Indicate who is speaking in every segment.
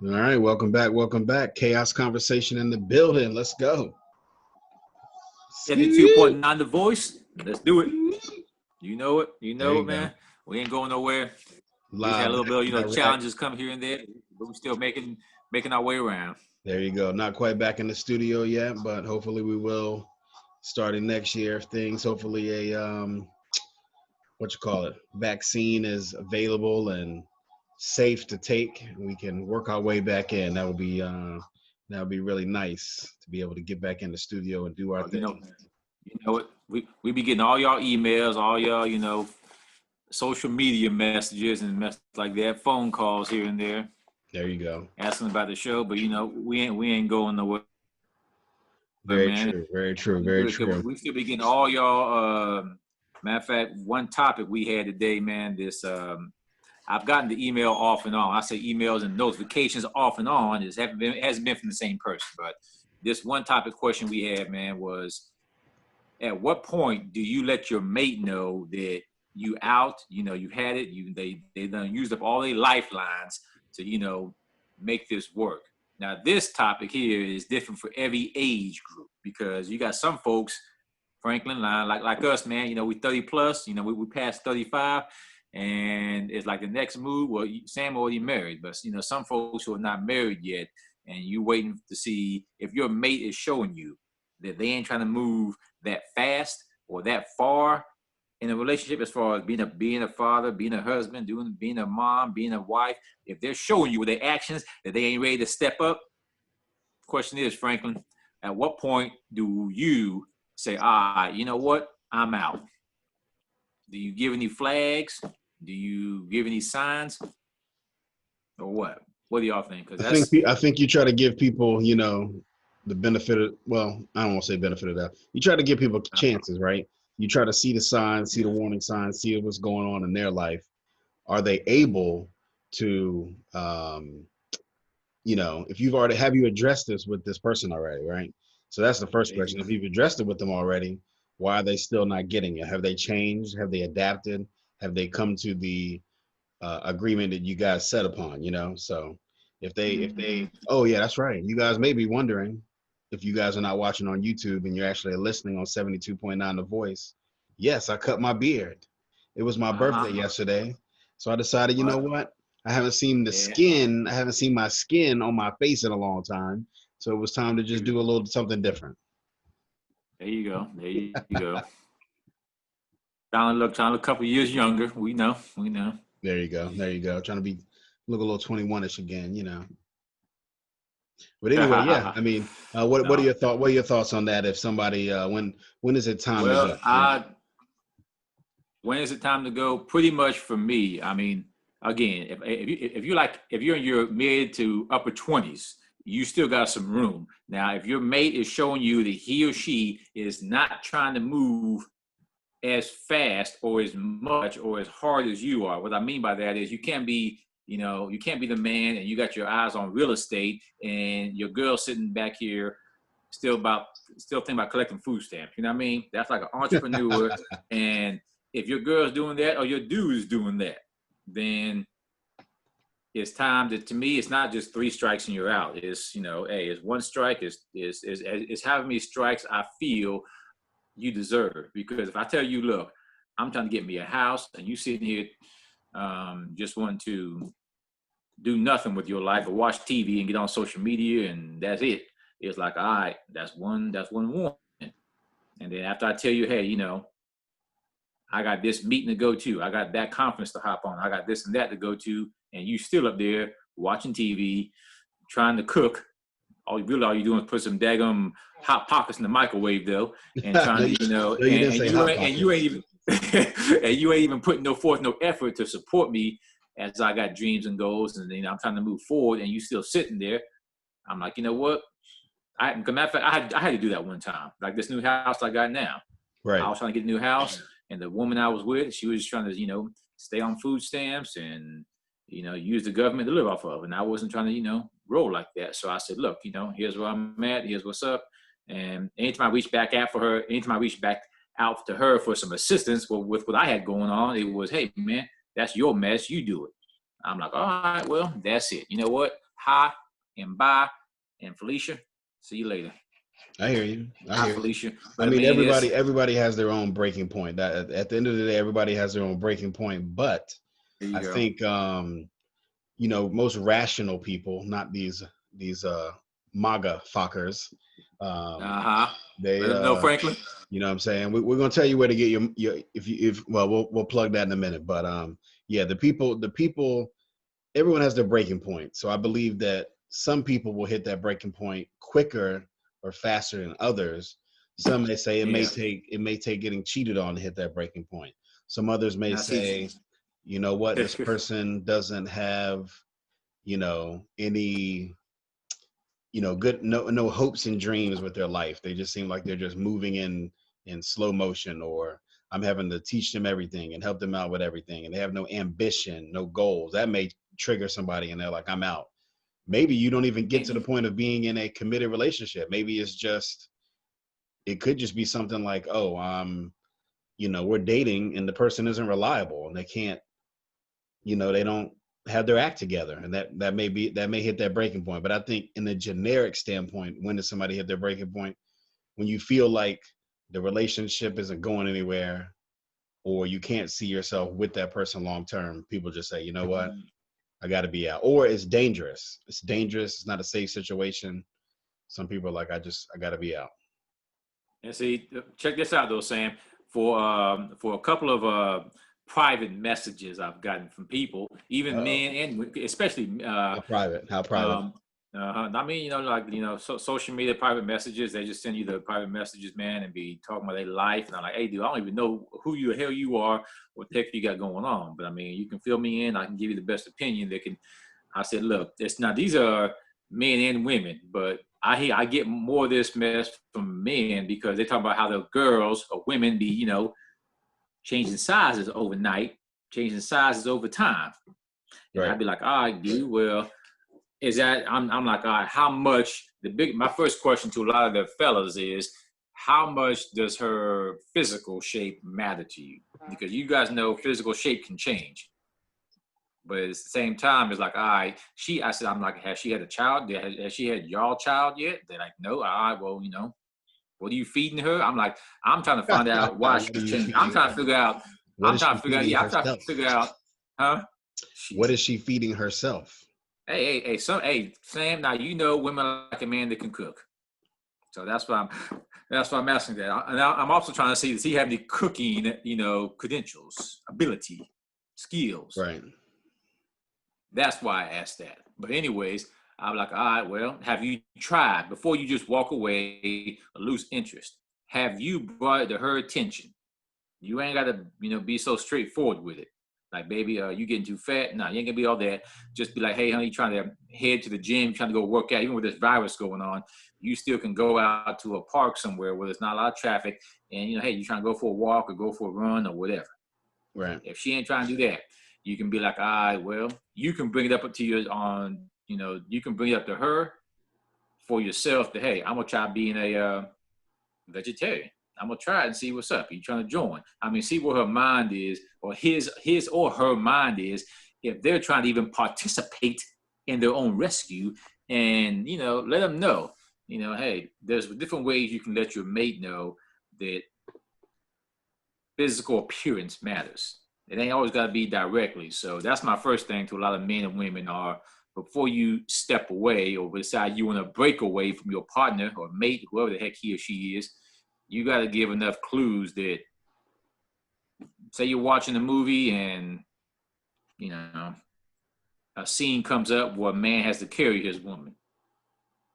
Speaker 1: All right, welcome back. Welcome back. Chaos conversation in the building. Let's go.
Speaker 2: 72.9 The Voice. Let's do it. You know it. You
Speaker 1: There
Speaker 2: know
Speaker 1: you
Speaker 2: it,
Speaker 1: go.
Speaker 2: man. We ain't going nowhere. We just had a
Speaker 1: Live,
Speaker 2: little bit of,
Speaker 1: direct.
Speaker 2: challenges come here and there, but we're still making our way around.
Speaker 1: There you go. Not quite back in the studio yet, but hopefully we will starting next year if things hopefully a what you call it vaccine is available and safe to take. We can work our way back in. That would be really nice to be able to get back in the studio and do our
Speaker 2: Oh,
Speaker 1: thing.
Speaker 2: you know what? We be getting all y'all emails, all y'all, social media messages and mess like that, phone calls here and there,
Speaker 1: There you go.
Speaker 2: asking about the show. But we ain't going nowhere,
Speaker 1: Very
Speaker 2: man.
Speaker 1: true. Very true.
Speaker 2: We
Speaker 1: Very
Speaker 2: good. 'Cause
Speaker 1: true.
Speaker 2: we still be getting all y'all. Matter of fact, one topic we had today, man. I've gotten the email off and on. I say emails and notifications off and on. It hasn't been from the same person. But this one topic question we had, man, was at what point do you let your mate know that you out? You've had it. They done used up all their lifelines to make this work. Now this topic here is different for every age group because you got some folks, Franklin line like us, man. We 30 plus. We passed 35. And it's like the next move. Well, Sam already married, but some folks who are not married yet, and you waiting to see if your mate is showing you that they ain't trying to move that fast or that far in a relationship, as far as being a father, being a husband, being a mom, being a wife. If they're showing you with their actions that they ain't ready to step up, the question is, Franklin, at what point do you say, you know what, I'm out? Do you give any flags? Do you give any signs, or what? What do y'all think? Because
Speaker 1: I think you try to give people, the benefit of, well, I don't want to say benefit of that. You try to give people chances, right? You try to see the signs, see the warning signs, see what's going on in their life. Are they able to, if you've already, have you addressed this with this person already, right? So that's the first question. If you've addressed it with them already, why are they still not getting it? Have they changed? Have they adapted? Have they come to the agreement that you guys set upon? So if they oh yeah, that's right, you guys may be wondering, if you guys are not watching on YouTube and you're actually listening on 72.9 The Voice, yes, I cut my beard. It was my birthday yesterday, so I decided, you know what, I haven't seen my skin on my face in a long time, so it was time to just do a little something different.
Speaker 2: There you go. There you go. Trying to look a couple years younger. We know.
Speaker 1: There you go. There you go. Trying to look a little 21ish again. But anyway, yeah. I mean, what are
Speaker 2: No.
Speaker 1: your thoughts? What are your thoughts on that? If somebody, when is it time to
Speaker 2: Well,
Speaker 1: go?
Speaker 2: when is it time to go? Pretty much for me. I mean, again, if you're in your mid to upper 20s, you still got some room. Now, if your mate is showing you that he or she is not trying to move as fast or as much or as hard as you are. What I mean by that is you can't be the man and you got your eyes on real estate and your girl sitting back here still thinking about collecting food stamps. You know what I mean? That's like an entrepreneur. And if your girl's doing that or your dude is doing that, then it's time to me, it's not just 3 strikes and you're out. It's, hey, it's 1 strike, is how many strikes I feel you deserve. Because if I tell you, look, I'm trying to get me a house and you sitting here just wanting to do nothing with your life or watch TV and get on social media and that's it. It's like, all right, that's one warning. And then after I tell you, hey, I got this meeting to go to, I got that conference to hop on, I got this and that to go to, and you still up there watching TV, trying to cook. All you're doing is put some daggum hot pockets in the microwave though, and trying to,
Speaker 1: No, you didn't say hot pockets.
Speaker 2: And you ain't even and you ain't even putting no effort to support me as I got dreams and goals, and I'm trying to move forward, and you still sitting there. I'm like, you know what? Matter of fact, I had to do that one time. Like this new house I got now.
Speaker 1: Right.
Speaker 2: I was trying to get a new house, and the woman I was with, she was just trying to, stay on food stamps and, use the government to live off of. And I wasn't trying to, roll like that. So I said, look, here's where I'm at. Here's what's up. And anytime I reached back out to her for some assistance with what I had going on, it was, hey, man, that's your mess. You do it. I'm like, all right, well, that's it. You know what? hi and bye. And Felicia, see you later.
Speaker 1: I hear you. I
Speaker 2: Hi,
Speaker 1: hear you.
Speaker 2: Felicia.
Speaker 1: I
Speaker 2: But I
Speaker 1: mean,
Speaker 2: mean, it's
Speaker 1: everybody has their own breaking point. That at the end of the day, everybody has their own breaking point. But
Speaker 2: there you
Speaker 1: I
Speaker 2: go.
Speaker 1: think most rational people, not these MAGA fuckers, um,
Speaker 2: Uh-huh.
Speaker 1: they
Speaker 2: Let them know, Franklin.
Speaker 1: you know what I'm saying? We're gonna tell you where to get your if well we'll plug that in a minute. But yeah, the people everyone has their breaking point. So I believe that some people will hit that breaking point quicker or faster than others. Some may say
Speaker 2: Yeah.
Speaker 1: it may take getting cheated on to hit that breaking point. Some others may
Speaker 2: Now see,
Speaker 1: say, you know what, this person doesn't have, any, good no hopes and dreams with their life. They just seem like they're just moving in slow motion, or I'm having to teach them everything and help them out with everything, and they have no ambition, no goals. That may trigger somebody and they're like, I'm out. Maybe you don't even get to the point of being in a committed relationship. Maybe it could just be something like, oh, we're dating and the person isn't reliable and they can't, they don't have their act together, and that may hit that breaking point. But I think in the generic standpoint, when does somebody hit their breaking point? When you feel like the relationship isn't going anywhere, or you can't see yourself with that person long term. People just say, you know what, I got to be out. Or it's dangerous. It's dangerous. It's not a safe situation. Some people are like, I got to be out.
Speaker 2: and see, check this out though, Sam. For a couple of private messages I've gotten from people, even
Speaker 1: Uh-oh.
Speaker 2: men and especially
Speaker 1: How private? How private?
Speaker 2: um, I mean, like social media private messages. They just send you the private messages, man, and be talking about their life. And I'm like, hey, dude, I don't even know who the hell you are, what the heck you got going on. But I mean, you can fill me in. I can give you the best opinion that can. I said, look, it's not. These are men and women, but I get more of this mess from men because they talk about how the girls or women be, changing sizes overnight, changing sizes over time. And
Speaker 1: Right.
Speaker 2: I'd be like, all right, dude, well, is that I'm like, all right, how much my first question to a lot of the fellas is how much does her physical shape matter to you? Because you guys know physical shape can change. But at the same time, it's like, all right, I said, I'm like, has she had a child? Has she had y'all child yet? They're like, no. All right, well, what are you feeding her? I'm like, I'm trying to find out why
Speaker 1: What are
Speaker 2: she's
Speaker 1: you
Speaker 2: changing. I'm
Speaker 1: feeding
Speaker 2: trying to
Speaker 1: her?
Speaker 2: figure out.
Speaker 1: What is she feeding
Speaker 2: Yeah, I'm trying to
Speaker 1: herself?
Speaker 2: figure out, huh?
Speaker 1: What
Speaker 2: She's,
Speaker 1: is she feeding herself?
Speaker 2: hey, Sam. Now you know women like a man that can cook. So that's why I'm asking that. And I'm also trying to see, does he have any cooking, credentials, ability, skills?
Speaker 1: Right.
Speaker 2: That's why I asked that. But anyways, I'm like, all right, well, have you tried before you just walk away or lose interest? Have you brought it to her attention? You ain't got to, be so straightforward with it. Like, baby, you getting too fat? No, you ain't gonna be all that. Just be like, hey, honey, you trying to head to the gym, trying to go work out. Even with this virus going on, you still can go out to a park somewhere where there's not a lot of traffic, and hey, you trying to go for a walk or go for a run or whatever.
Speaker 1: Right.
Speaker 2: If she ain't trying to do that, you can be like, all right, well, you can bring it up to you you can bring it up to her for yourself that, hey, I'm gonna try being a vegetarian. I'm gonna try it and see what's up. Are you trying to join? I mean, see where her mind is, or his or her mind is, if they're trying to even participate in their own rescue, and let them know, hey, there's different ways you can let your mate know that physical appearance matters. It ain't always got to be directly. So that's my first thing to a lot of men and women are, before you step away or decide you want to break away from your partner or mate, whoever the heck he or she is, you got to give enough clues that, say you're watching a movie and, you know, a scene comes up where a man has to carry his woman.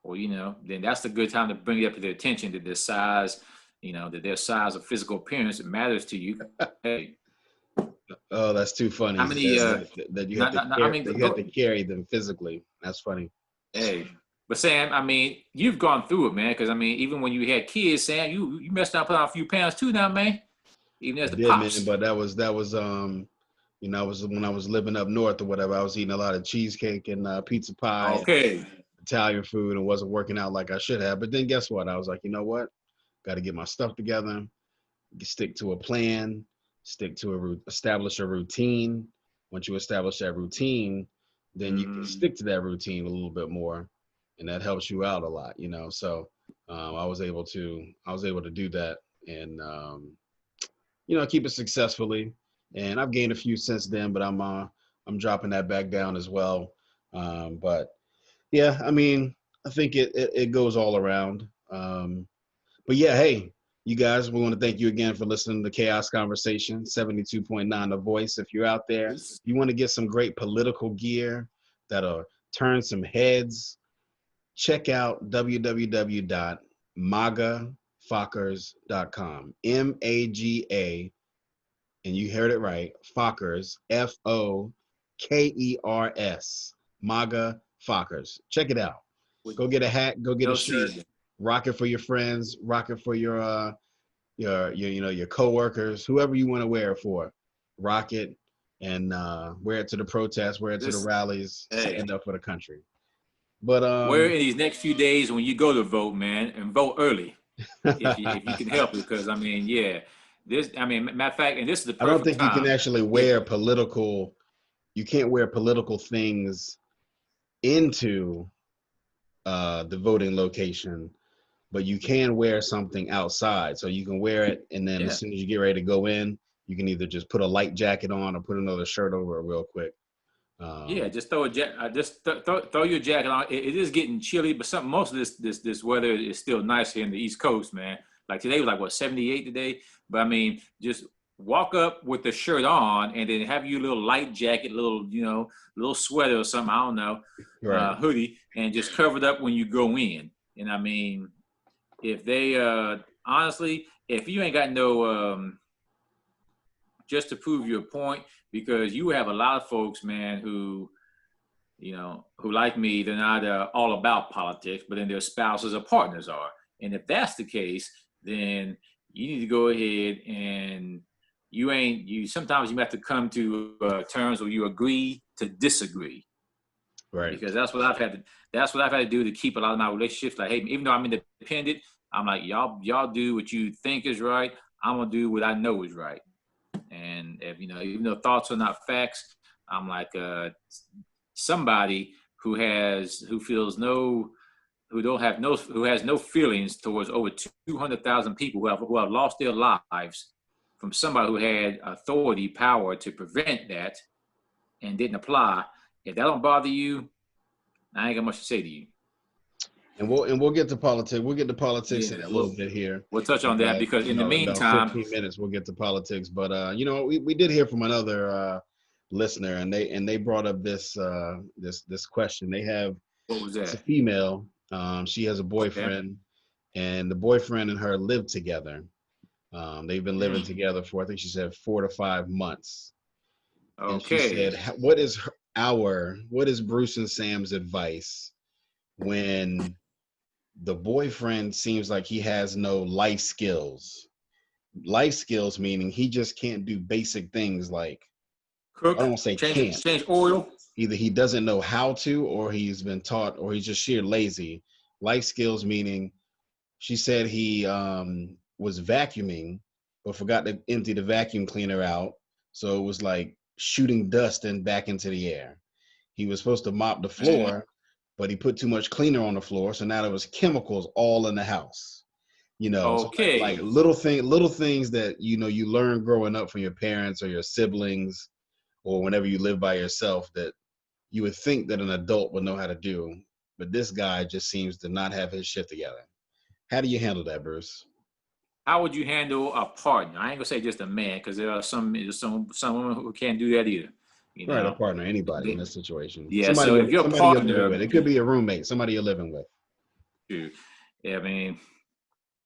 Speaker 2: Or, then that's a good time to bring it up to their attention that their size, that their size of physical appearance matters to you. Hey,
Speaker 1: Oh, that's too funny.
Speaker 2: how many,
Speaker 1: That you have
Speaker 2: not,
Speaker 1: to
Speaker 2: not, not, I
Speaker 1: carry
Speaker 2: mean,
Speaker 1: that you have to carry them physically. That's funny.
Speaker 2: hey, but Sam, I mean, you've gone through it, man. Because I mean, even when you had kids, Sam, you messed up, put on a few pounds too, now, man. Even
Speaker 1: I
Speaker 2: as the
Speaker 1: did, man,
Speaker 2: pops.
Speaker 1: but that was I was when I was living up north or whatever. I was eating a lot of cheesecake and pizza pie and
Speaker 2: Okay.
Speaker 1: Italian food, and wasn't working out like I should have. But then guess what? I was like, you know what? Got to get my stuff together, stick to a plan, establish a routine. Once you establish that routine, then you can stick to that routine a little bit more, and that helps you out a lot, you know. So I was able to do that, and you know, keep it successfully. And I've gained a few since then, but I'm dropping that back down as well. But yeah, I mean, I think it goes all around. But yeah, hey, you guys, we want to thank you again for listening to Chaos Conversation 72.9 The Voice. If you're out there, you want to get some great political gear that'll turn some heads, check out www.magafockers.com. MAGA, and you heard it right, Fockers, Fokers, MAGA Fockers. Check it out.
Speaker 2: With
Speaker 1: Go get a hat, go get a
Speaker 2: no
Speaker 1: shirt,
Speaker 2: season.
Speaker 1: rock it for your friends, rock it for your you know, your coworkers, whoever you want to wear it for. Rock it and wear it to the protests, wear it to the
Speaker 2: This,
Speaker 1: rallies,
Speaker 2: hey,
Speaker 1: stand up for the country. But
Speaker 2: wear in these next few days when you go to vote, man, and vote early if you can help it. Because I mean, yeah, this. I mean, matter of fact, and this is the
Speaker 1: I don't
Speaker 2: perfect
Speaker 1: think you can
Speaker 2: time.
Speaker 1: actually
Speaker 2: If
Speaker 1: wear political. You can't wear political things into the voting location, but you can wear something outside. So you can wear it, and then as
Speaker 2: yeah,
Speaker 1: soon as you get ready to go in, you can either just put a light jacket on or put another shirt over it real quick.
Speaker 2: yeah,
Speaker 1: Um,
Speaker 2: just throw a just throw your jacket on. It is getting chilly, but most of this weather is still nice here in the East Coast, man. Like today was like what 78 today, but I mean, just walk up with the shirt on, and then have your little light jacket, little sweater or something. I don't know,
Speaker 1: right.
Speaker 2: hoodie, and just cover it up when you go in. And I mean, if they honestly, if you ain't got no just to prove your point, because you have a lot of folks, man, who who like me, they're not all about politics, but then their spouses or partners are. And if that's the case, then you need to go ahead and sometimes you have to come to terms where you agree to disagree,
Speaker 1: Right.
Speaker 2: because that's what I've had to do to keep a lot of my relationships. Like, hey, even though I'm independent, I'm like, y'all do what you think is right. I'm gonna do what I know is right. And if even though thoughts are not facts, I'm like somebody who feels no, who don't have no, who has no feelings towards over 200,000 people who have lost their lives from somebody who had authority, power to prevent that and didn't apply. If that don't bother you, I ain't got much to say to you.
Speaker 1: And we'll get to politics. We'll get to politics in
Speaker 2: Yeah,
Speaker 1: a little bit here.
Speaker 2: we'll touch
Speaker 1: In
Speaker 2: on that
Speaker 1: about,
Speaker 2: because in the
Speaker 1: in about
Speaker 2: meantime,
Speaker 1: 15 minutes we'll get to politics. But you know, we did hear from another listener, and they brought up this question. They have
Speaker 2: what was
Speaker 1: It's a
Speaker 2: that?
Speaker 1: female. She has a
Speaker 2: Okay.
Speaker 1: boyfriend, and the boyfriend and her live together. They've been living
Speaker 2: Mm.
Speaker 1: together for, I think she said, 4 to 5 months. And she
Speaker 2: Okay.
Speaker 1: said, what is Bruce and Sam's advice when the boyfriend seems like he has no life skills? Life skills meaning he just can't do basic things like, I don't
Speaker 2: Cook,
Speaker 1: want to say can't.
Speaker 2: change oil.
Speaker 1: Either he doesn't know how to, or he's been taught, or he's just sheer lazy. Life skills meaning she said he was vacuuming, but forgot to empty the vacuum cleaner out. So it was like shooting dust and back into the air. He was supposed to mop the
Speaker 2: Man.
Speaker 1: floor, but he put too much cleaner on the floor. So now there was chemicals all in the house. You know, so like
Speaker 2: Okay.
Speaker 1: little things that, you know, you learn growing up from your parents or your siblings, or whenever you live by yourself, that you would think that an adult would know how to do. But this guy just seems to not have his shit together. How do you handle that, Bruce?
Speaker 2: How would you handle a partner? I ain't gonna say just a man, because there are some women who can't do that either. You
Speaker 1: Right, a
Speaker 2: know,
Speaker 1: partner, anybody in
Speaker 2: They-
Speaker 1: this situation.
Speaker 2: yeah.
Speaker 1: Somebody
Speaker 2: So if your
Speaker 1: somebody you're living
Speaker 2: partner,
Speaker 1: with. It could be a roommate, somebody you're living with.
Speaker 2: yeah, I mean,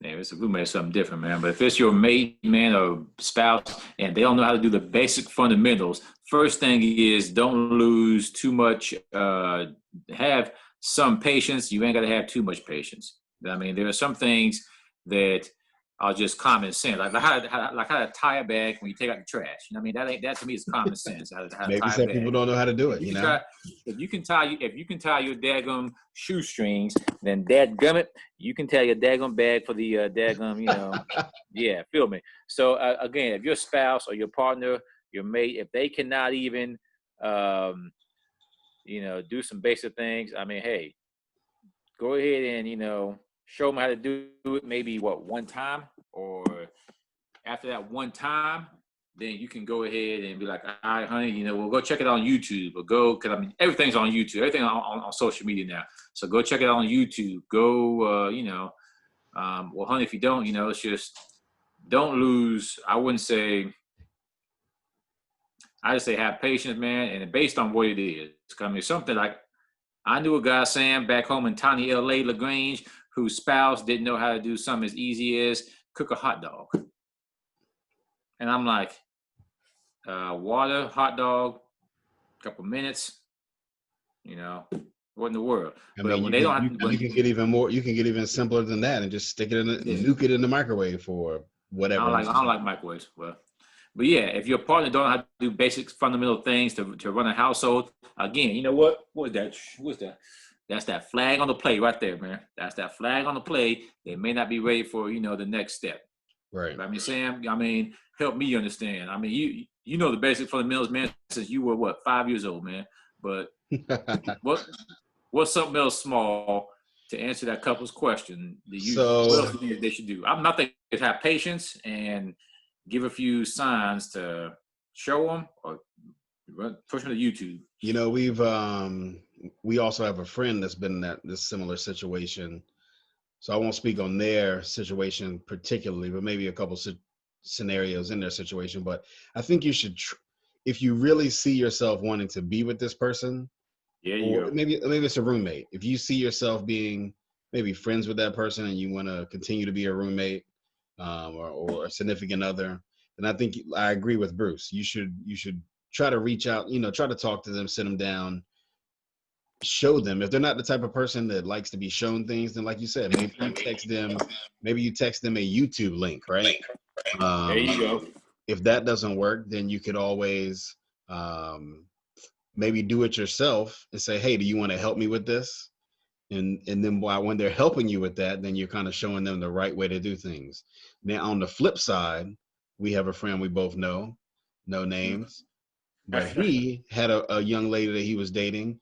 Speaker 2: yeah, it's a roommate, something different, man. But if it's your mate, man, or spouse, and they don't know how to do the basic fundamentals, first thing is don't lose too much. Have some patience. You ain't got to have too much patience. I mean, there are some things that are just common sense, like how to tie a bag when you take out the trash. You know what I mean? That to me is common sense. How to
Speaker 1: Maybe
Speaker 2: tie a
Speaker 1: some people
Speaker 2: bag.
Speaker 1: don't know how to do
Speaker 2: If
Speaker 1: it,
Speaker 2: you
Speaker 1: you
Speaker 2: can
Speaker 1: know?
Speaker 2: tie, if you can tie your daggum shoestrings, then dadgummit, you can tie your daggum bag for the daggum. Yeah, feel me. So again, if your spouse or your partner, your mate, if they cannot even um, do some basic things. I mean, hey, go ahead and, show them how to do it maybe one time, or after that one time, then you can go ahead and be like, all right, honey, we'll go check it out on YouTube, or because I mean, everything's on YouTube, everything on social media now. So go check it out on YouTube. Go, well, honey, if you don't, it's just don't lose. I just say have patience, man, and based on what it is. I mean, something like I knew a guy, Sam, back home in tiny LA, LaGrange, whose spouse didn't know how to do something as easy as cook a hot dog. And I'm like, water, hot dog, couple minutes, what in the world?
Speaker 1: I
Speaker 2: But
Speaker 1: mean,
Speaker 2: when they don't have,
Speaker 1: you can get even more. You can get even simpler than that, and just stick it in, nuke it in the microwave for whatever.
Speaker 2: I don't like microwaves. But yeah, if your partner don't know how to do basic fundamental things to run a household, again, you know what? What's that? That's that flag on the play right there, man. That's that flag on the play. They may not be ready for, the next step.
Speaker 1: Right.
Speaker 2: But I mean, Sam, help me understand. I mean, you know the basic fundamentals, man, since you were 5 years old, man. But what's something else small to answer that couple's question? What else do you think they should do? I'm not thinking have patience and give a few signs to show them, or push them to YouTube.
Speaker 1: We also have a friend that's been in this similar situation. So I won't speak on their situation particularly, but maybe a couple scenarios in their situation. But I think you should, if you really see yourself wanting to be with this person, or maybe it's a roommate. If you see yourself being maybe friends with that person and you want to continue to be a roommate, or a significant other, then I think I agree with Bruce. You should try to reach out, try to talk to them, sit them down, show them. If they're not the type of person that likes to be shown things, then like you said, maybe you text them a YouTube link, right?
Speaker 2: There you go.
Speaker 1: If that doesn't work, then you could always maybe do it yourself and say, hey, do you want to help me with this? And then when they're helping you with that, then you're kind of showing them the right way to do things. Now, on the flip side, we have a friend we both know, no names, but he had a young lady that he was dating.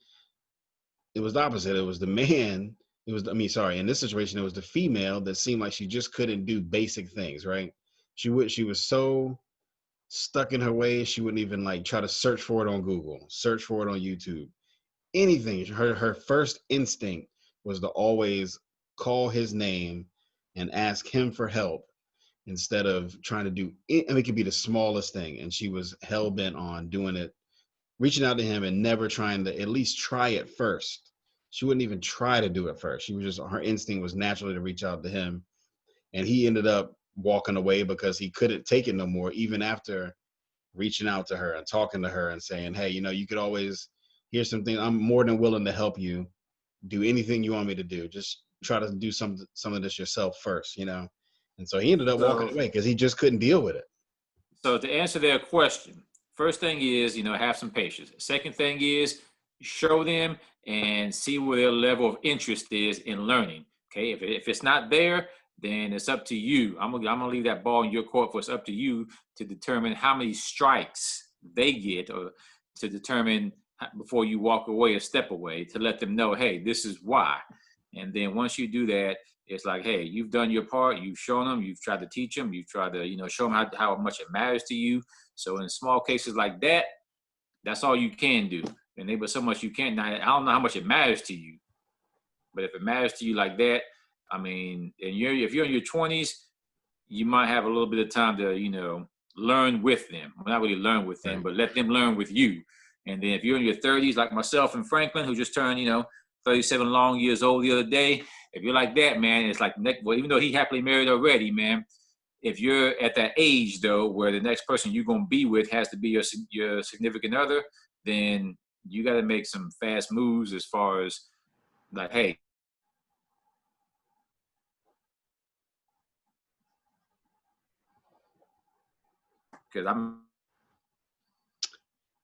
Speaker 1: It was the opposite. It was the man. In this situation, it was the female that seemed like she just couldn't do basic things, right? She was so stuck in her ways, she wouldn't even try to search for it on Google, search for it on YouTube, anything. Her first instinct was to always call his name and ask him for help instead of trying to do it. I mean, it could be the smallest thing. And she was hell bent on doing it, reaching out to him and never trying to at least try it first. She wouldn't even try to do it first. Her instinct was naturally to reach out to him. And he ended up walking away because he couldn't take it no more, even after reaching out to her and talking to her and saying, hey, you could always, here's something, I'm more than willing to help you do anything you want me to do. Just try to do some of this yourself first, And so he ended up walking away because he just couldn't deal with it.
Speaker 2: So to answer their question, first thing is, have some patience. Second thing is show them and see where their level of interest is in learning. Okay, if it's not there, then it's up to you. I'm gonna leave that ball in your court. For it's up to you to determine how many strikes they get, or to determine before you walk away or step away, to let them know, hey, this is why. And then once you do that, it's like, hey, you've done your part. You've shown them. You've tried to teach them. You've tried to, show them how much it matters to you. So in small cases like that, that's all you can do. And but so much you can't. Now, I don't know how much it matters to you, but if it matters to you like that, I mean, and if you're in your 20s, you might have a little bit of time to, learn with them. Well, not really learn with them, but let them learn with you. And then if you're in your 30s, like myself and Franklin, who just turned, 37 long years old the other day, if you're like that, man, it's like, well, even though he happily married already, man, if you're at that age, though, where the next person you're going to be with has to be your significant other, then you got to make some fast moves as far as like, hey, because I'm.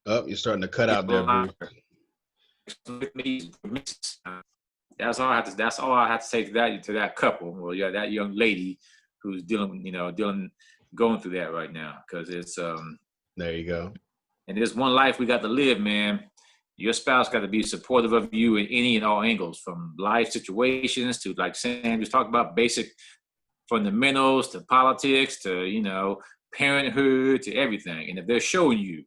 Speaker 1: Oh, you're starting to cut out there, Bruce.
Speaker 2: That's all I have to say to that couple. Well, yeah, that young lady who's going through that right now, because it's
Speaker 1: there you go.
Speaker 2: And there's one life we got to live, man. Your spouse got to be supportive of you in any and all angles, from life situations to, like Sam just talked about, basic fundamentals to politics to, parenthood to everything. And if they're showing you,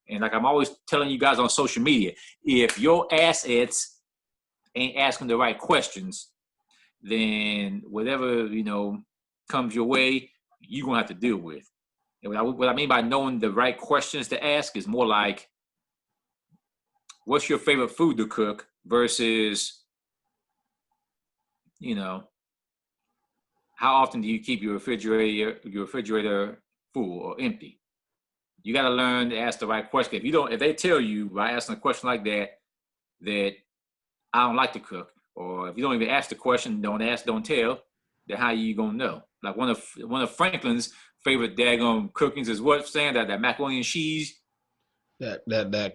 Speaker 2: and like I'm always telling you guys on social media, if your assets ain't asking the right questions, then whatever, comes your way, you're going to have to deal with. And what I mean by knowing the right questions to ask is more like, what's your favorite food to cook versus, how often do you keep your refrigerator full or empty? You got to learn to ask the right question. If they tell you by asking a question like that I don't like to cook, or if you don't even ask the question, don't ask, don't tell, then how you gonna know? Like one of Franklin's favorite daggone cookings is what, Sam? That macaroni and cheese.
Speaker 1: That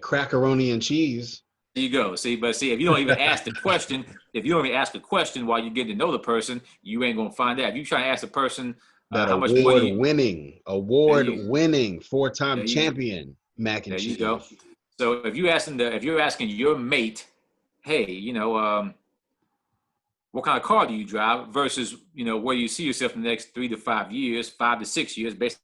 Speaker 1: crackeroni and cheese.
Speaker 2: There you go. See, if you don't even ask the question, if you don't even ask a question while you're getting to know the person, you ain't gonna find out. If you try to ask the person
Speaker 1: That
Speaker 2: how much money,
Speaker 1: award winning 4-time
Speaker 2: there you
Speaker 1: champion mac and
Speaker 2: there you
Speaker 1: cheese.
Speaker 2: go. So if you're asking your mate, hey, what kind of car do you drive versus, where you see yourself in the next 3 to 5 years, 5 to 6 years, based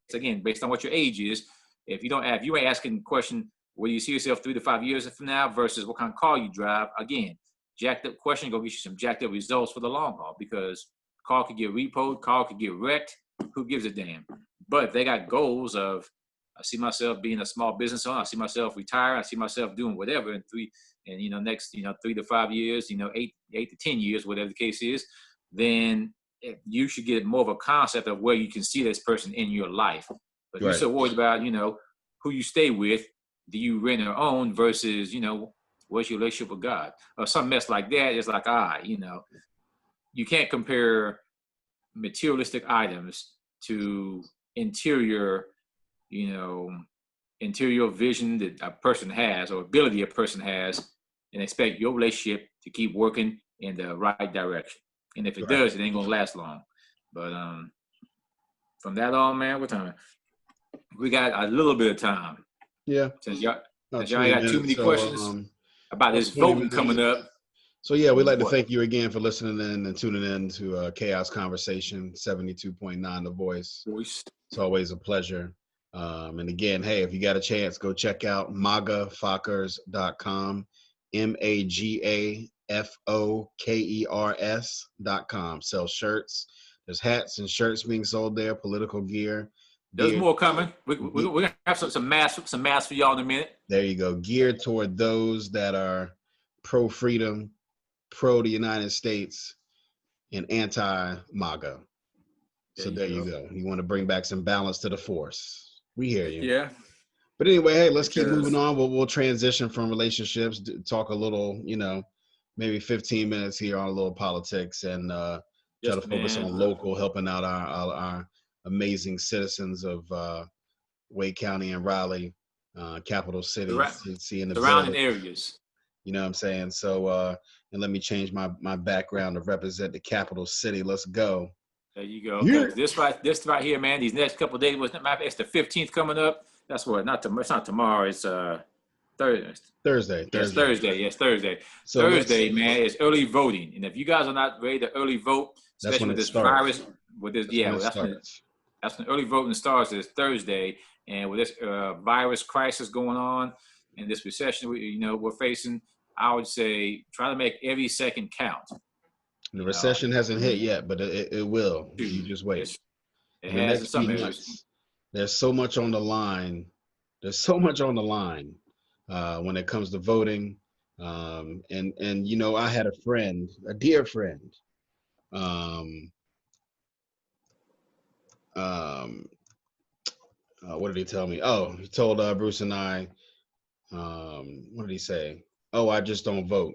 Speaker 2: on what your age is. If you ain't asking the question, where do you see yourself 3 to 5 years from now versus what kind of car you drive, again, jacked up question, go get you some jacked up results for the long haul, because car could get repoed, car could get wrecked. Who gives a damn? But if they got goals of, I see myself being a small business owner, I see myself retire, I see myself doing whatever in next 3 to 5 years, 8 to 10 years, whatever the case is, then you should get more of a concept of where you can see this person in your life. But you're so worried about, who you stay with, do you rent or own versus, what's your relationship with God or some mess like that. It's like, you can't compare materialistic items to interior vision that a person has or ability a person has, and expect your relationship to keep working in the right direction. And if it does, it ain't gonna last long. But from that on, man, what time? We got a little bit of time.
Speaker 1: Yeah.
Speaker 2: Since y'all ain't got too many questions about this voting coming up.
Speaker 1: So yeah, we'd like to thank you again for listening in and tuning in to Chaos Conversation 72.9 The Voice. It's always a pleasure. And again, hey, if you got a chance, go check out magafockers.com, MAGAFOKERS.com. Sell shirts. There's hats and shirts being sold there, political gear.
Speaker 2: There's more coming. We're going to have some masks for y'all in a minute.
Speaker 1: There you go. Geared toward those that are pro-freedom, pro the United States, and anti-MAGA. So there you go. You want to bring back some balance to the force. We hear you.
Speaker 2: Yeah.
Speaker 1: But anyway, hey, let's keep moving on. We'll transition from relationships, talk a little, maybe 15 minutes here on a little politics, and try to focus on local, helping out our amazing citizens of Wake County and Raleigh, capital city, seeing the
Speaker 2: surrounding areas.
Speaker 1: You know what I'm saying? So, and let me change my background to represent the capital city. Let's go.
Speaker 2: There you go. Yeah. This right here, man. These next couple of days, it's the 15th coming up. That's what. It's not tomorrow. It's Thursday.
Speaker 1: Thursday.
Speaker 2: Yes, Thursday. Yes, Thursday. So Thursday, man, is early voting, and if you guys are not ready to early vote, especially with this virus, that's when early voting starts. Is Thursday, and with this virus crisis going on and this recession we're facing, I would say try to make every second count.
Speaker 1: The recession hasn't hit yet, but it will. You just wait.
Speaker 2: It has in some areas.
Speaker 1: There's so much on the line. When it comes to voting. And I had a dear friend. What did he tell me? Oh, he told Bruce and I, what did he say? Oh, I just don't vote.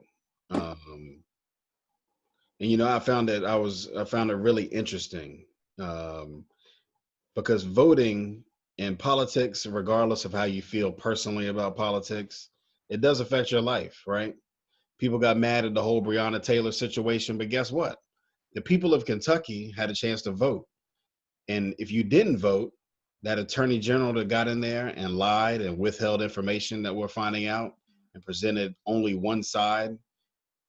Speaker 1: And I found it really interesting, because voting in politics, regardless of how you feel personally about politics, it does affect your life, right? People got mad at the whole Breonna Taylor situation, but guess what? The people of Kentucky had a chance to vote. And if you didn't vote, that attorney general that got in there and lied and withheld information that we're finding out, and presented only one side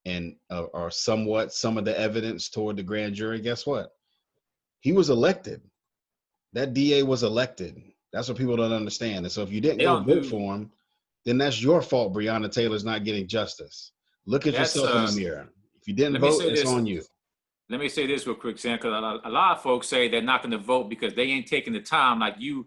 Speaker 1: and or somewhat some of the evidence toward the grand jury, guess what? He was elected. That DA was elected. That's what people don't understand. And so if you didn't
Speaker 2: They
Speaker 1: go
Speaker 2: don't
Speaker 1: vote
Speaker 2: do
Speaker 1: for him, then that's your fault. Breonna Taylor's not getting justice. Look at
Speaker 2: that's.
Speaker 1: yourself in the mirror. If you didn't
Speaker 2: Let me
Speaker 1: vote,
Speaker 2: say
Speaker 1: it's
Speaker 2: this.
Speaker 1: on you.
Speaker 2: Let me say this real quick, Sam, because a lot of folks say they're not going to vote because they ain't taking the time like you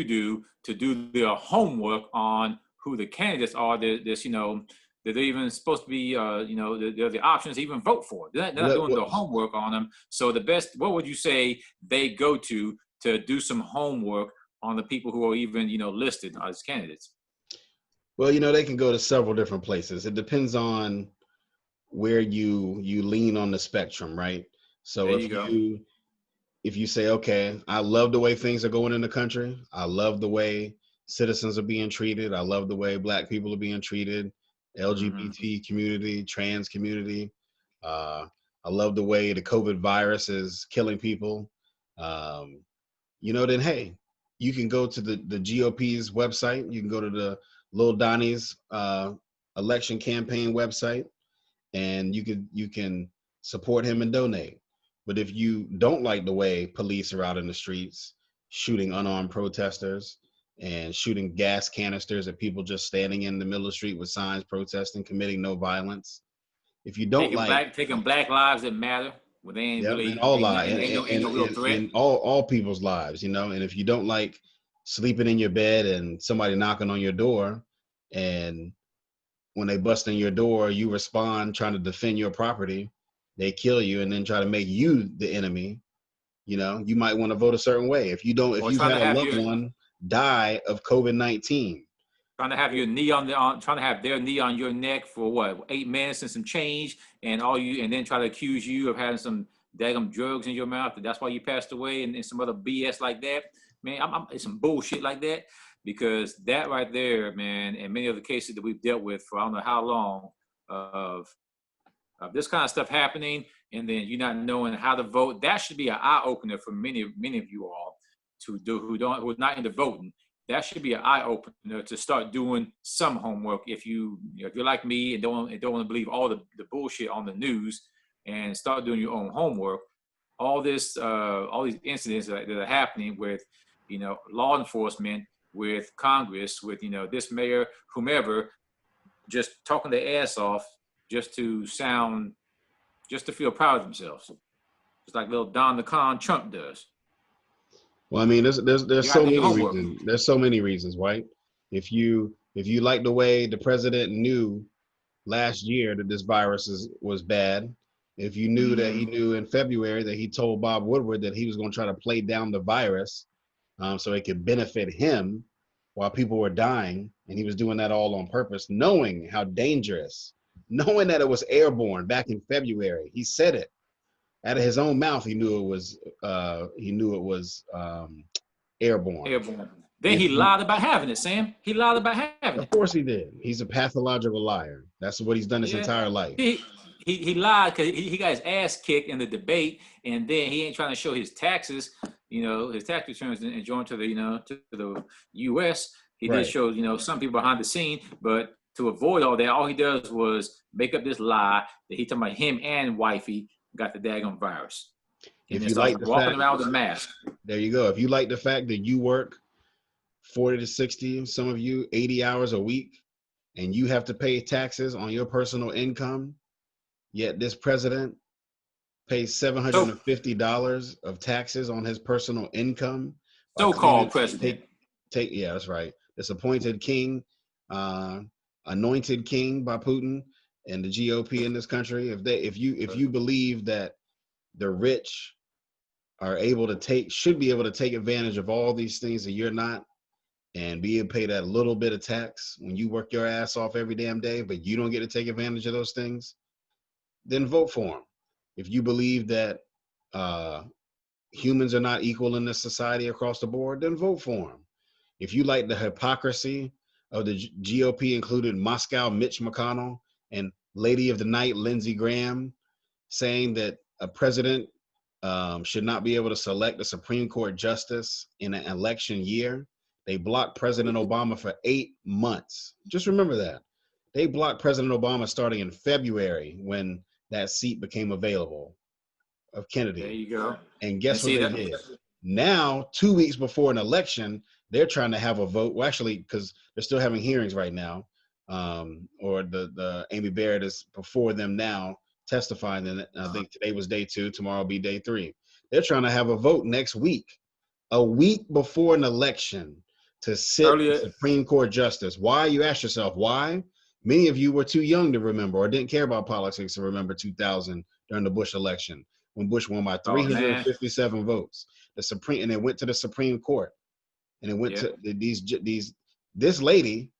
Speaker 2: do to do their homework on who the candidates are. This, that they're even supposed to be, they're the options to even vote for. They're not doing
Speaker 1: What
Speaker 2: the homework on them. So the best, what would you say they go to do some homework on the people who are even, listed as candidates?
Speaker 1: Well, they can go to several different places. It depends on where you lean on the spectrum, right? So
Speaker 2: There you go.
Speaker 1: if you say, okay, I love the way things are going in the country. I love the way citizens are being treated. I love the way Black people are being treated,
Speaker 2: Mm-hmm.
Speaker 1: LGBT community, trans community. Uh, I love the way the COVID virus is killing people. Um, then hey, you can go to the GOP's website. You can go to the Lil Donnie's election campaign website, and you can support him and donate. But if you don't like the way police are out in the streets shooting unarmed protesters and shooting gas canisters at people just standing in the middle of the street with signs protesting, committing no violence, if you don't like,
Speaker 2: Taking black lives that matter, where they ain't
Speaker 1: yeah, and
Speaker 2: really
Speaker 1: all lives,
Speaker 2: ain't no real threat.
Speaker 1: and all people's lives, and if you don't like sleeping in your bed and somebody knocking on your door, and when they bust in your door, you respond trying to defend your property, they kill you and then try to make you the enemy, you might want to vote a certain way. If
Speaker 2: Or
Speaker 1: you've had a loved one die of COVID-19.
Speaker 2: trying to have your knee trying to have their knee on your neck for what, 8 minutes and some change, and then try to accuse you of having some daggum drugs in your mouth. That's why you passed away, and some other BS like that. Man, it's some bullshit like that, because that right there, man, and many of the cases that we've dealt with for I don't know how long of this kind of stuff happening, and then you not knowing how to vote. That should be an eye opener for many of you all to do who's not into voting. That should be an eye opener to start doing some homework. If you're like me and don't want to believe all the bullshit on the news, and start doing your own homework. All these incidents that are happening with law enforcement, with Congress, with this mayor, whomever, just talking their ass off just to feel proud of themselves. Just like little Don the Con Trump does.
Speaker 1: Well, I mean, there's
Speaker 2: You got
Speaker 1: so
Speaker 2: to do your
Speaker 1: many
Speaker 2: homework.
Speaker 1: reasons. There's so many reasons, right? If you like the way the president knew last year that this virus was bad, if you knew that he
Speaker 2: Mm-hmm.
Speaker 1: knew in February that he told Bob Woodward that he was going to try to play down the virus, so it could benefit him while people were dying, and he was doing that all on purpose, knowing how dangerous, knowing that it was airborne back in February. He said it out of his own mouth. He knew it was airborne.
Speaker 2: Airborne. Then
Speaker 1: And
Speaker 2: he lied about having it, Sam. He lied about having
Speaker 1: of
Speaker 2: it.
Speaker 1: course he did. He's a pathological liar. That's what he's done his
Speaker 2: Yeah.
Speaker 1: entire life.
Speaker 2: He lied because he got his ass kicked in the debate, and then he ain't trying to show his taxes, his tax returns and join to the U.S. He did
Speaker 1: Right.
Speaker 2: show some people behind the scene, but to avoid all that, all he does was make up this lie that he talking about him and wifey got the daggone virus, and
Speaker 1: If
Speaker 2: then
Speaker 1: you
Speaker 2: starts
Speaker 1: like the
Speaker 2: walking
Speaker 1: fact,
Speaker 2: around with a mask.
Speaker 1: there you go. If you like the fact that you work 40 to 60, some of you 80 hours a week, and you have to pay taxes on your personal income, yet this president pays
Speaker 2: So
Speaker 1: $750 of taxes on his personal income by
Speaker 2: so-called
Speaker 1: claiming
Speaker 2: president.
Speaker 1: yeah, that's right. This appointed king, uh, anointed king by Putin and the GOP in this country. If you believe that the rich are should be able to take advantage of all these things that you're not, and be able to pay that little bit of tax when you work your ass off every damn day, but you don't get to take advantage of those things, then vote for them. If you believe that uh, humans are not equal in this society across the board, then vote for them. If you like the hypocrisy of the GOP, included Moscow Mitch McConnell and Lady of the Night Lindsey Graham, saying that a president should not be able to select a Supreme Court justice in an election year. They blocked President Obama for 8 months. Just remember that. They blocked President Obama starting in February when that seat became available of
Speaker 2: There
Speaker 1: Kennedy.
Speaker 2: you go.
Speaker 1: And
Speaker 2: And
Speaker 1: guess what
Speaker 2: see
Speaker 1: they
Speaker 2: that.
Speaker 1: did? Now, 2 weeks before an election, they're trying to have a vote. Well, actually, because they're still having hearings right now, or the Amy Barrett is before them now testifying. And I think today was day 2, tomorrow will be day 3. They're trying to have a vote next week, a week before an election, to sit
Speaker 2: Earlier.
Speaker 1: Supreme Court justice. Why? You ask yourself why. Many of you were too young to remember or didn't care about politics to remember 2000 during the Bush election when Bush won by
Speaker 2: Oh man.
Speaker 1: 357 votes. The Supreme, and it went to the Supreme Court, and it went
Speaker 2: Yeah.
Speaker 1: to these. This lady,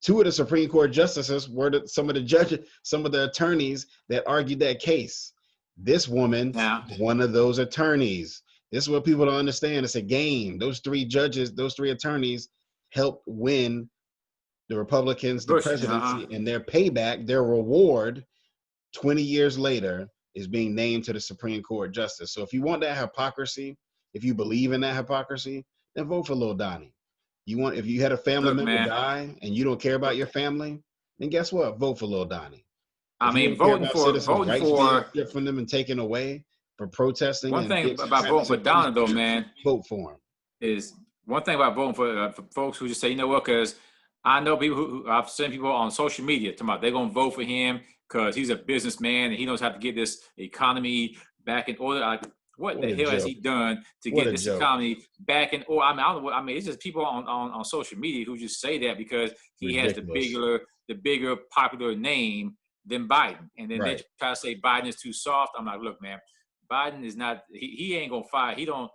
Speaker 1: 2 of the Supreme Court justices were some of the judges, some of the attorneys that argued that case. This woman
Speaker 2: Now.
Speaker 1: is one of those attorneys. This is what people don't understand. It's a game. Those 3 judges, those 3 attorneys helped win the Republicans the
Speaker 2: Bush.
Speaker 1: presidency, and their payback, their reward 20 years later is being named to the Supreme Court justice. So if you want that hypocrisy, if you believe in that hypocrisy, then vote for Lil Donnie. If you had a family
Speaker 2: Look,
Speaker 1: member
Speaker 2: man.
Speaker 1: die and you don't care about your family, then guess what? Vote for Lil Donnie.
Speaker 2: I
Speaker 1: If you
Speaker 2: mean,
Speaker 1: don't care about citizens'
Speaker 2: voting
Speaker 1: rights being
Speaker 2: for.
Speaker 1: stripped from them and taken away for protesting
Speaker 2: One
Speaker 1: and
Speaker 2: thing
Speaker 1: getting
Speaker 2: about voting for Donald, though, man,
Speaker 1: vote for him.
Speaker 2: is one thing about voting for folks who just say, you know what, because I know people who I've seen people on social media talking about they're going to vote for him because he's a businessman and he knows how to get this economy back in order. Like, what
Speaker 1: What
Speaker 2: the
Speaker 1: a
Speaker 2: hell has
Speaker 1: joke.
Speaker 2: he done to
Speaker 1: What
Speaker 2: get
Speaker 1: a
Speaker 2: this
Speaker 1: joke.
Speaker 2: economy back in order? I mean, I don't know. I mean, it's just people on social media who just say that because he has
Speaker 1: Ridiculous.
Speaker 2: the bigger popular name than Biden. And then they
Speaker 1: Right.
Speaker 2: try to say Biden is too soft. I'm like, look, man, Biden is not, he ain't going to fight. He don't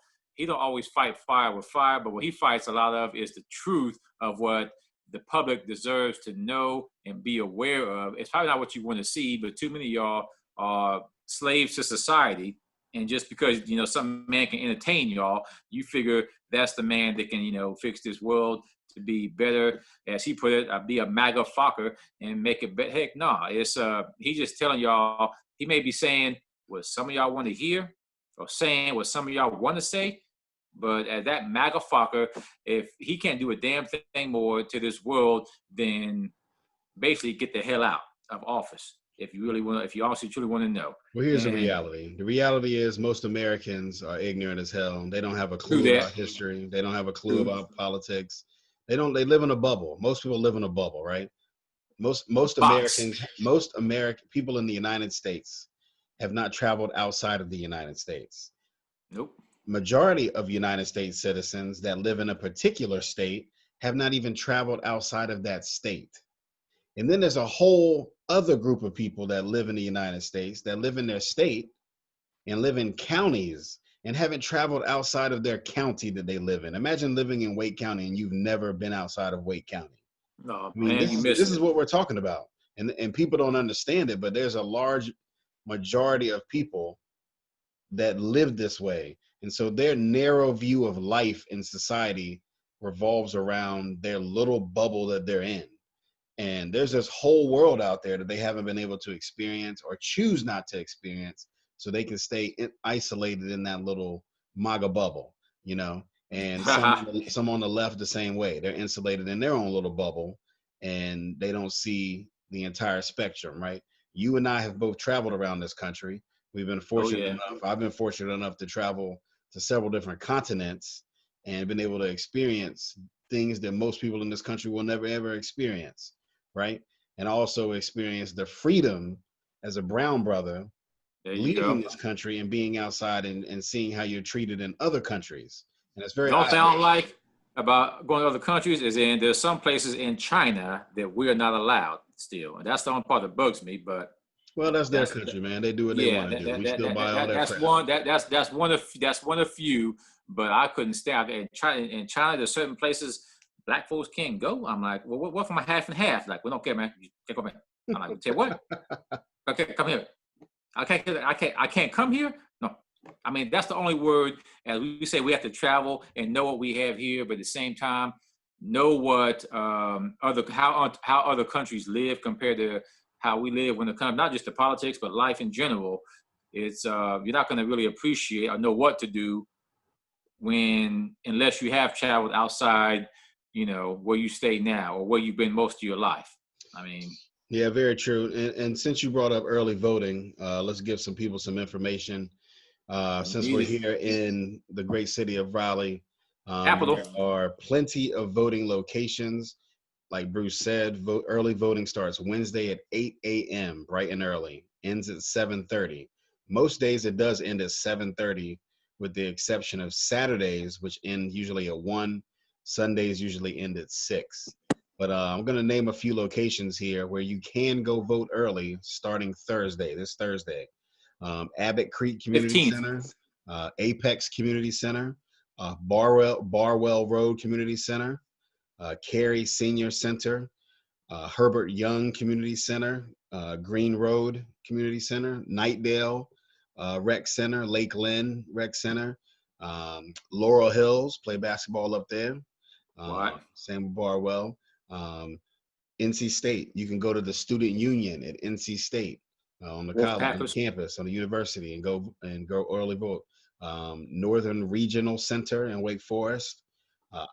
Speaker 2: always fight fire with fire, but what he fights a lot of is the truth of what the public deserves to know and be aware of. It's probably not what you want to see, but too many of y'all are slaves to society. And just because, you know, some man can entertain y'all, you figure that's the man that can, you know, fix this world to be better, as he put it, be a MAGA fucker and make it better. Heck, no, it's he's just telling y'all, he may be saying what some of y'all want to hear or saying what some of y'all want to say, but as that MAGA fucker, if he can't do a damn thing more to this world, then basically get the hell out of office. If you really want, if you honestly truly want to know.
Speaker 1: Well, here's the
Speaker 2: And
Speaker 1: reality. The reality is most Americans are ignorant as hell. They don't have a
Speaker 2: do
Speaker 1: clue
Speaker 2: that.
Speaker 1: about history. They don't have a clue about politics. They live in a bubble. Most people live in a bubble, right? Most
Speaker 2: Box.
Speaker 1: Americans, most American people in the United States have not traveled outside of the United States.
Speaker 2: Nope.
Speaker 1: Majority of United States citizens that live in a particular state have not even traveled outside of that state. And then there's a whole other group of people that live in the United States that live in their state and live in counties and haven't traveled outside of their county that they live in. Imagine living in Wake County and you've never been outside of Wake County.
Speaker 2: No,
Speaker 1: I mean,
Speaker 2: man, you missing
Speaker 1: this is
Speaker 2: it.
Speaker 1: what we're talking about. And people don't understand it, but there's a large majority of people that live this way. And so their narrow view of life in society revolves around their little bubble that they're in. And there's this whole world out there that they haven't been able to experience or choose not to experience, so they can stay isolated in that little MAGA bubble, you know. And some on the left the same way. They're insulated in their own little bubble, and they don't see the entire spectrum, right? You and I have both traveled around this country. We've been fortunate enough. I've been fortunate enough to travel to several different continents and been able to experience things that most people in this country will never ever experience, right? And also experience the freedom as a brown brother
Speaker 2: There you
Speaker 1: leaving
Speaker 2: go.
Speaker 1: this country and being outside and seeing how you're treated in other countries. And it's very
Speaker 2: The only thing I don't
Speaker 1: eye-opening.
Speaker 2: like about going to other countries is there's some places in China that we're not allowed still, and that's the only part that bugs me. But
Speaker 1: Well, that's their
Speaker 2: that's
Speaker 1: country, man. They do what they
Speaker 2: yeah,
Speaker 1: want to do. We still buy all their
Speaker 2: that's
Speaker 1: crap.
Speaker 2: that's one of few. But I couldn't stand in China, there's certain places black folks can't go. I'm like, well, what from a half and half? Like, we don't care, man. You can't come here. I'm like, say what? Okay, come here. I can't come here. No, I mean that's the only word. As we say, we have to travel and know what we have here, but at the same time, know what how other countries live compared to how we live when it comes not just to politics but life in general. It's you're not going to really appreciate or know what to do unless you have traveled outside, you know, where you stay now or where you've been most of your life. I mean.
Speaker 1: Yeah, very true. And since you brought up early voting, let's give some people some information. Since we're
Speaker 2: Indeed.
Speaker 1: here in the great city of Raleigh,
Speaker 2: Capital.
Speaker 1: there are plenty of voting locations. Like Bruce said, early voting starts Wednesday at 8 a.m., bright and early, ends at 7:30. Most days it does end at 7:30, with the exception of Saturdays, which end usually at 1. Sundays usually end at 6. But I'm going to name a few locations here where you can go vote early starting this Thursday. Abbott Creek Community
Speaker 2: 15th.
Speaker 1: Center, Apex Community Center, Barwell Road Community Center, Cary Senior Center, Herbert Young Community Center, Green Road Community Center, Nightdale Rec Center, Lake Lynn Rec Center, Laurel Hills, play basketball up there.
Speaker 2: What?
Speaker 1: Same with Barwell. Um, NC State, you can go to the Student Union at NC State on the
Speaker 2: Wolf
Speaker 1: college, on the
Speaker 2: Packers.
Speaker 1: campus, on the university, and go early vote. Northern Regional Center in Wake Forest,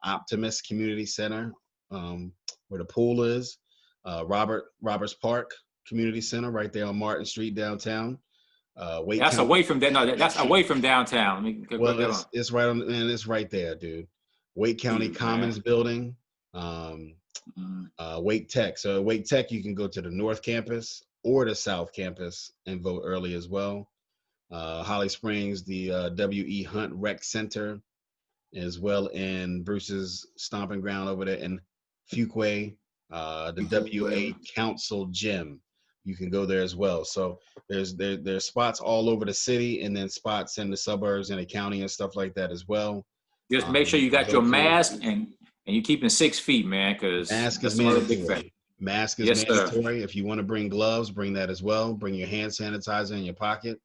Speaker 1: Optimist Community Center, where the pool is, Roberts Park Community Center, right there on Martin Street downtown. Wake
Speaker 2: That's
Speaker 1: County.
Speaker 2: away from that. No, that's away from downtown. Let me
Speaker 1: Well,
Speaker 2: go on.
Speaker 1: it's right on, and it's right there, dude. Wake County
Speaker 2: Dude, man.
Speaker 1: Commons Building. Um, Wake Tech. So at Wake Tech, you can go to the North Campus or the South Campus and vote early as well. Holly Springs, the W.E. Hunt Rec Center, as well in Bruce's stomping ground over there in Fuquay, the W.A. Council Gym. You can go there as well. So there's spots all over the city, and then spots in the suburbs and the county and stuff like that as well.
Speaker 2: Just make sure you
Speaker 1: To
Speaker 2: got your
Speaker 1: vote for.
Speaker 2: mask and you keeping 6 feet, man, because
Speaker 1: Mask is
Speaker 2: that's another big fact.
Speaker 1: mandatory. Mask is
Speaker 2: Yes, sir.
Speaker 1: mandatory. If you want to bring gloves, bring that as well. Bring your hand sanitizer in your pocket.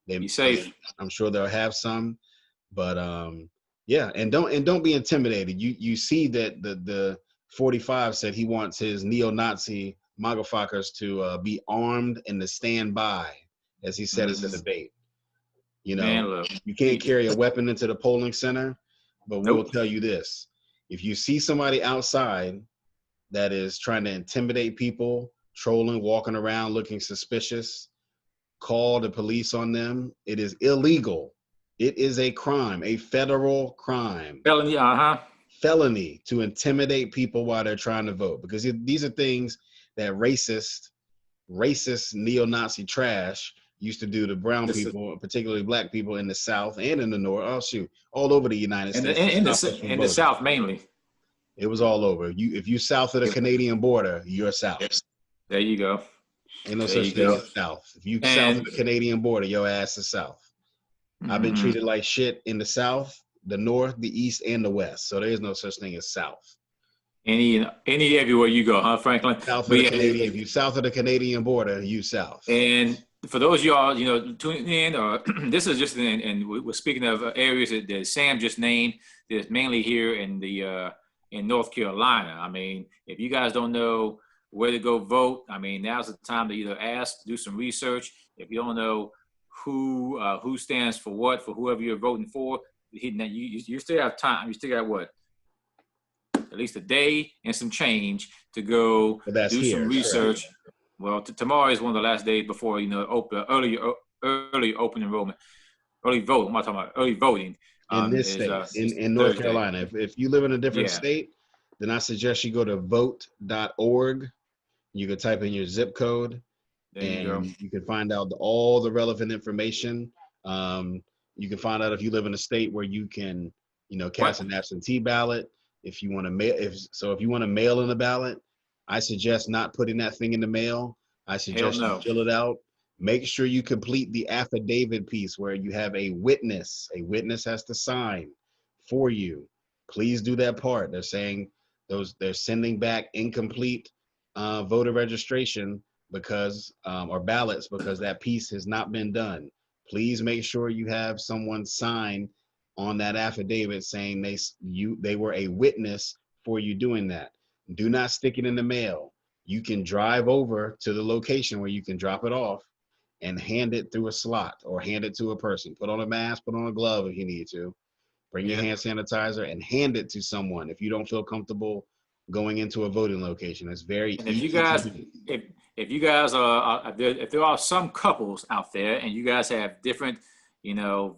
Speaker 2: Be safe.
Speaker 1: I'm sure they'll have some, but yeah, and don't be intimidated. You see that the 45 said he wants his neo-Nazi motherfuckers to be armed and to stand by, as he said at the debate. You
Speaker 2: Man,
Speaker 1: know,
Speaker 2: look.
Speaker 1: you can't carry a weapon into the polling center, but we'll
Speaker 2: Nope.
Speaker 1: tell you this: if you see somebody outside that is trying to intimidate people, trolling, walking around looking suspicious, call the police on them. It is illegal. It is a crime, a federal crime,
Speaker 2: Felony,
Speaker 1: felony to intimidate people while they're trying to vote. Because these are things that racist neo-Nazi trash used to do to brown
Speaker 2: This is,
Speaker 1: people, particularly black people in the South and in the North. Oh shoot, all over the United
Speaker 2: in
Speaker 1: States to stop us from
Speaker 2: in the
Speaker 1: voting.
Speaker 2: South mainly.
Speaker 1: It was all over. If you south of the Canadian border, you're South.
Speaker 2: There you go.
Speaker 1: Ain't no
Speaker 2: There
Speaker 1: such
Speaker 2: you
Speaker 1: thing
Speaker 2: go.
Speaker 1: as South. If you south of
Speaker 2: And
Speaker 1: the Canadian border, your ass is South. I've been treated like shit in the South, the North, the East, and the West. So there is no such thing as South.
Speaker 2: any everywhere you go, huh, Franklin?
Speaker 1: South of
Speaker 2: But
Speaker 1: the
Speaker 2: yeah,
Speaker 1: Canadian, if you south of the Canadian border, you South.
Speaker 2: and for those of y'all, tuning in, or this is just and we're speaking of areas that Sam just named. That's mainly here in the in North Carolina. I mean, if you guys don't know where to go vote, I mean, now's the time to either ask, do some research. If you don't know who stands for what, for whoever you're voting for, you still have time. You still got what? At least a day and some change to go do some research. Correct. Well, tomorrow is one of the last days before early open enrollment, early vote. I'm not talking about early voting.
Speaker 1: In this state, in North
Speaker 2: Thursday.
Speaker 1: Carolina, if you live in a different state, then I suggest you go to vote.org. You can type in your zip code, and you can find out all the relevant information. You can find out if you live in a state where you can, cast an absentee ballot. If you want to if you want to mail in a ballot, I suggest not putting that thing in the mail. I suggest you fill it out. Make sure you complete the affidavit piece where you have a witness. A witness has to sign for you. Please do that part. They're saying they're sending back incomplete voter registration because or ballots because that piece has not been done. Please make sure you have someone sign on that affidavit saying they were a witness for you doing that. Do not stick it in the mail. You can drive over to the location where you can drop it off and hand it through a slot or hand it to a person. Put on a mask, put on a glove if you need to. Bring your hand sanitizer and hand it to someone if you don't feel comfortable going into a voting location. It's very
Speaker 2: And
Speaker 1: easy to do.
Speaker 2: if you guys if there are some couples out there and you guys have different,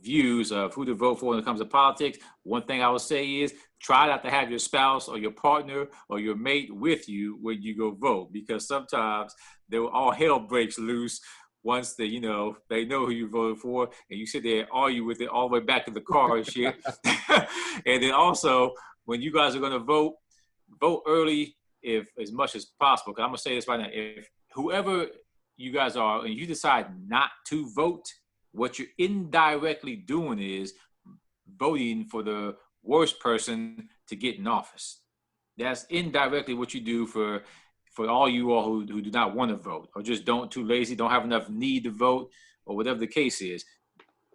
Speaker 2: views of who to vote for when it comes to politics, one thing I would say is try not to have your spouse or your partner or your mate with you when you go vote, because sometimes all hell breaks loose once they know who you voted for, and you sit there and argue with it all the way back to the car and shit. And then also, when you guys are going to vote early if as much as possible. Because I'm gonna say this right now: if whoever you guys are, and you decide not to vote, what you're indirectly doing is voting for the worst person to get in office. That's indirectly what you do for all you all who do not want to vote, or just don't too lazy, don't have enough need to vote, or whatever the case is.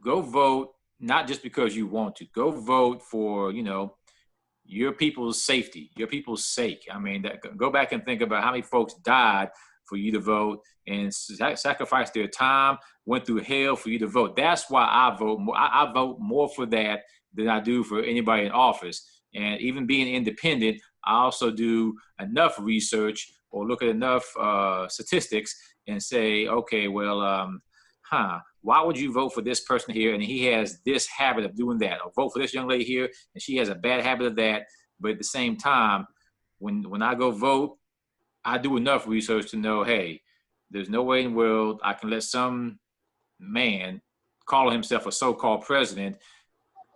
Speaker 2: Go vote, not just because you want to. Go vote for your people's safety, your people's sake. I mean, go back and think about how many folks died for you to vote and sacrificed their time, went through hell for you to vote. That's why I vote more. I vote more for that than I do for anybody in office. And even being independent, I also do enough research or look at enough statistics and say, okay, well, why would you vote for this person here and he has this habit of doing that? Or vote for this young lady here and she has a bad habit of that. But at the same time, when I go vote, I do enough research to know, hey, there's no way in the world I can let some man call himself a so-called president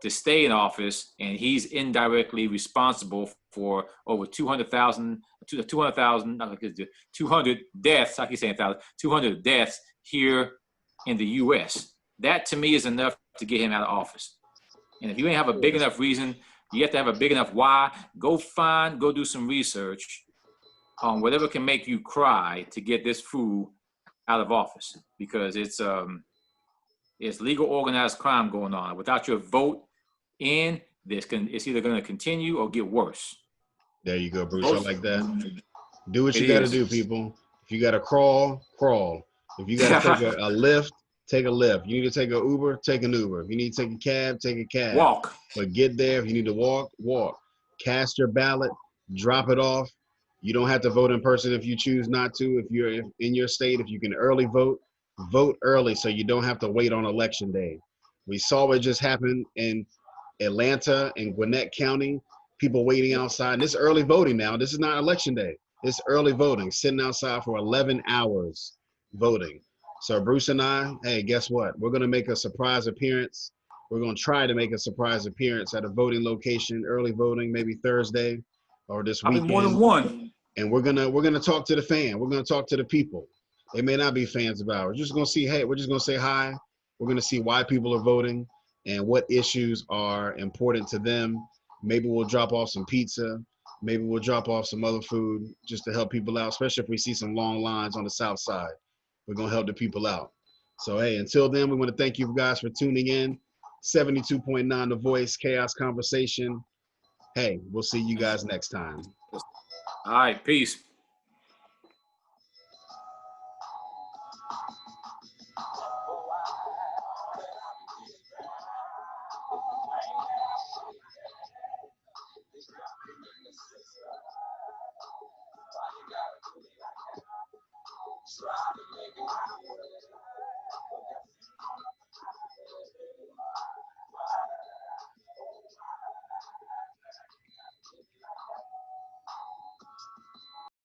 Speaker 2: to stay in office, and he's indirectly responsible for over 200,000 200 deaths. I keep saying 1,000, 200 deaths here in the U.S. That to me is enough to get him out of office. And if you ain't have a big enough reason, you have to have a big enough why. Go do some research on whatever can make you cry to get this fool out of office, because it's legal organized crime going on. Without your vote in, it's either going to continue or get worse.
Speaker 1: There you go, Bruce. I
Speaker 2: Vote.
Speaker 1: like that. Do what
Speaker 2: It
Speaker 1: you got to
Speaker 2: is.
Speaker 1: do, people. If you got to crawl, crawl. If you got to take a lift, take a lift. You need to take an Uber, take an Uber. If you need to take a cab, take a cab.
Speaker 2: Walk.
Speaker 1: But get there. If you need to walk, walk. Cast your ballot, drop it off. You don't have to vote in person if you choose not to. If you're in your state, if you can early vote, vote early so you don't have to wait on election day. We saw what just happened in Atlanta and Gwinnett County. People waiting outside. And this is early voting now. This is not election day. It's early voting, sitting outside for 11 hours voting. So Bruce and I, hey, guess what? We're going to make a surprise appearance. We're going to try to make a surprise appearance at a voting location, early voting, maybe Thursday or this
Speaker 2: I've been more than
Speaker 1: weekend.
Speaker 2: one.
Speaker 1: And we're gonna talk to the fan. We're gonna talk to the people. They may not be fans of ours. We're just gonna see, hey, we're just gonna say hi. We're gonna see why people are voting and what issues are important to them. Maybe we'll drop off some pizza. Maybe we'll drop off some other food just to help people out, especially if we see some long lines on the south side. We're gonna help the people out. So hey, until then, we want to thank you guys for tuning in. 72.9 The Voice, Chaos Conversation. Hey, we'll see you guys next time.
Speaker 2: All right. Peace.